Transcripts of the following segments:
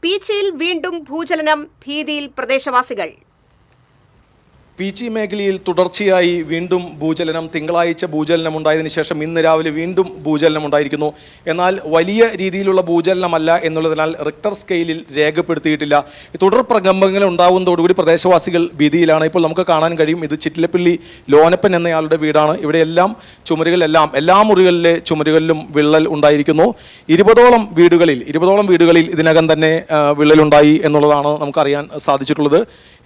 പീച്ചിയിൽ വീണ്ടും ഭൂചലനം, ഭീതിയിൽ പ്രദേശവാസികൾ. പീച്ചി മേഖലയിൽ തുടർച്ചയായി വീണ്ടും ഭൂചലനം. തിങ്കളാഴ്ച ഭൂചലനം ഉണ്ടായതിനു ശേഷം ഇന്ന് രാവിലെ വീണ്ടും ഭൂചലനം ഉണ്ടായിരിക്കുന്നു. എന്നാൽ വലിയ രീതിയിലുള്ള ഭൂചലനമല്ല എന്നുള്ളതിനാൽ റിക്ടർ സ്കെയിലിൽ രേഖപ്പെടുത്തിയിട്ടില്ല. തുടർ പ്രകമ്പങ്ങൾ ഉണ്ടാകുന്നതോടുകൂടി പ്രദേശവാസികൾ ഭീതിയിലാണ്. ഇപ്പോൾ നമുക്ക് കാണാൻ കഴിയും, ഇത് ചിറ്റിലപ്പള്ളി ലോനപ്പൻ എന്നയാളുടെ വീടാണ്. ഇവിടെയെല്ലാം ചുമരുകളെല്ലാം എല്ലാ മുറികളിലെ ചുമരുകളിലും വിള്ളൽ ഉണ്ടായിരിക്കുന്നു. 20ഓളം വീടുകളിൽ ഇതിനകം തന്നെ വിള്ളലുണ്ടായി എന്നുള്ളതാണ് നമുക്കറിയാൻ സാധിച്ചിട്ടുള്ളത്.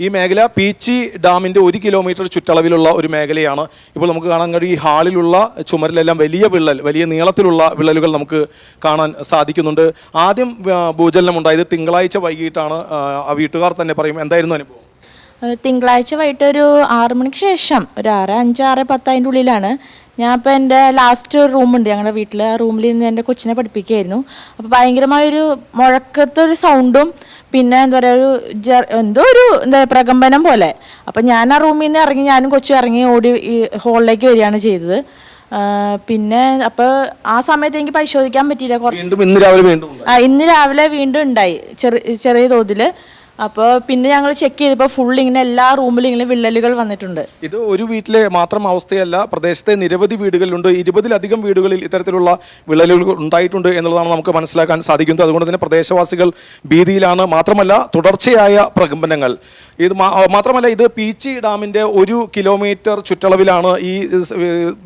ഈ മേഖല പീച്ചി ഡാമിൻ്റെ 1 കിലോമീറ്റർ ചുറ്റളവിലുള്ള ഒരു മേഖലയാണ്. ഇപ്പോൾ നമുക്ക് കാണാൻ കഴിയും, ഈ ഹാളിലുള്ള ചുമരിലെല്ലാം വലിയ നീളത്തിലുള്ള വിള്ളലുകൾ നമുക്ക് കാണാൻ സാധിക്കുന്നുണ്ട്. ആദ്യം ഭൂചലനം ഉണ്ടായത് തിങ്കളാഴ്ച വൈകിട്ടാണ്. ആ വീട്ടുകാർ തന്നെ പറയും, എന്തായിരുന്നു അനുഭവം? തിങ്കളാഴ്ച വൈകിട്ട് ഒരു 6 മണിക്ക് ശേഷം ഒരു 6, 10 അതിൻ്റെ ഉള്ളിലാണ്. ഞാൻ ഇപ്പോൾ എൻ്റെ ലാസ്റ്റ് റൂമുണ്ട് ഞങ്ങളുടെ വീട്ടിൽ. ആ റൂമിൽ നിന്ന് എൻ്റെ കൊച്ചിനെ പഠിപ്പിക്കുകയായിരുന്നു. അപ്പോൾ ഭയങ്കരമായൊരു മുഴക്കത്തൊരു സൗണ്ടും പിന്നെ എന്താ പറയുക, ഒരു പ്രകമ്പനം പോലെ. അപ്പം ഞാൻ ആ റൂമിൽ നിന്ന് ഇറങ്ങി, ഞാനും കൊച്ചും ഇറങ്ങി ഓടി ഈ ഹോളിലേക്ക് വരികയാണ് ചെയ്തത്. പിന്നെ അപ്പോൾ ആ സമയത്ത് എനിക്ക് പരിശോധിക്കാൻ പറ്റിയില്ല. ഇന്ന് രാവിലെ വീണ്ടും ഉണ്ടായി ചെറിയ തോതിൽ. അപ്പോൾ പിന്നെ ഞങ്ങൾ ചെക്ക് ചെയ്തപ്പോൾ ഫുൾ ഇങ്ങനെ എല്ലാ റൂമിലും ഇങ്ങനെ വിള്ളലുകൾ വന്നിട്ടുണ്ട്. ഇത് ഒരു വീട്ടിലെ മാത്രം അവസ്ഥയല്ല, പ്രദേശത്തെ നിരവധി വീടുകളിലുണ്ട്. 20ലധികം വീടുകളിൽ ഇത്തരത്തിലുള്ള വിള്ളലുകൾ ഉണ്ടായിട്ടുണ്ട് എന്നുള്ളതാണ് നമുക്ക് മനസ്സിലാക്കാൻ സാധിക്കുന്നത്. അതുകൊണ്ട് തന്നെ പ്രദേശവാസികൾ ഭീതിയിലാണ്. മാത്രമല്ല തുടർച്ചയായ പ്രകമ്പനങ്ങൾ. ഇത് പീച്ചി ഡാമിൻ്റെ 1 കിലോമീറ്റർ ചുറ്റളവിലാണ് ഈ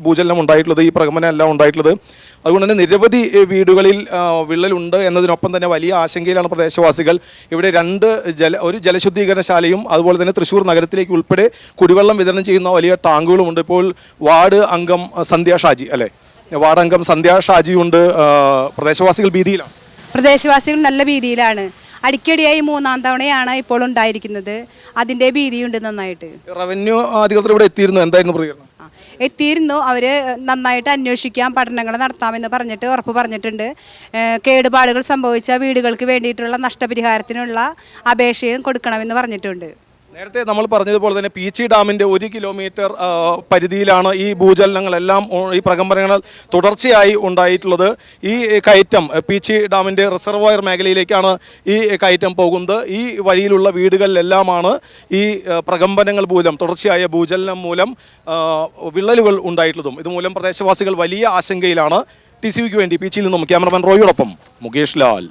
ഭൂചലനം ഉണ്ടായിട്ടുള്ളത്, ഈ പ്രകമ്പനം എല്ലാം ഉണ്ടായിട്ടുള്ളത്. അതുകൊണ്ട് തന്നെ നിരവധി വീടുകളിൽ വിള്ളലുണ്ട് എന്നതിനൊപ്പം തന്നെ വലിയ ആശങ്കയിലാണ് പ്രദേശവാസികൾ. ഇവിടെ ഒരു ജലശുദ്ധീകരണശാലയും അതുപോലെ തന്നെ തൃശ്ശൂർ നഗരത്തിലേക്ക് ഉൾപ്പെടെ കുടിവെള്ളം വിതരണം ചെയ്യുന്ന വലിയ ടാങ്കുകളുമുണ്ട്. ഇപ്പോൾ വാർഡ് അംഗം സന്ധ്യ ഷാജിയുണ്ട്. പ്രദേശവാസികൾ ഭീതിയിലാണ്. പ്രദേശവാസികൾ നല്ല ഭീതിയിലാണ്. അടിക്കടിയായി 3-ാം തവണയാണ് ഇപ്പോൾ ഉണ്ടായിരിക്കുന്നത്. അതിൻ്റെ ഭീതിയുണ്ട് നന്നായിട്ട്. റവന്യൂ അധികൃതർ ഇവിടെ എത്തിയിരുന്നു, എന്തായിരുന്നു പ്രതികരണം? എത്തിയിരുന്നു. അവർ നന്നായിട്ട് അന്വേഷിക്കാം, പഠനങ്ങൾ നടത്താമെന്ന് ഉറപ്പ് പറഞ്ഞിട്ടുണ്ട്. കേടുപാടുകൾ സംഭവിച്ച വീടുകൾക്ക് വേണ്ടിയിട്ടുള്ള നഷ്ടപരിഹാരത്തിനുള്ള അപേക്ഷയും കൊടുക്കണമെന്ന് പറഞ്ഞിട്ടുണ്ട്. നേരത്തെ നമ്മൾ പറഞ്ഞതുപോലെ തന്നെ പീച്ചി ഡാമിൻ്റെ 1 കിലോമീറ്റർ പരിധിയിലാണ് ഈ ഭൂചലനങ്ങളെല്ലാം, ഈ പ്രകമ്പനങ്ങൾ തുടർച്ചയായി ഉണ്ടായിട്ടുള്ളത്. ഈ കയറ്റം പീച്ചി ഡാമിൻ്റെ റിസർവോയർ മേഖലയിലേക്കാണ് ഈ കയറ്റം പോകുന്നത്. ഈ വഴിയിലുള്ള വീടുകളിലെല്ലാമാണ് ഈ പ്രകമ്പനങ്ങൾ മൂലം, തുടർച്ചയായ ഭൂചലനം മൂലം വിള്ളലുകൾ ഉണ്ടായിട്ടുള്ളതും. ഇതുമൂലം പ്രദേശവാസികൾ വലിയ ആശങ്കയിലാണ്. TCVക്ക് വേണ്ടി പീച്ചിയിൽ നിന്നും ക്യാമറമാൻ റോയിയോടൊപ്പം മുകേഷ് ലാൽ.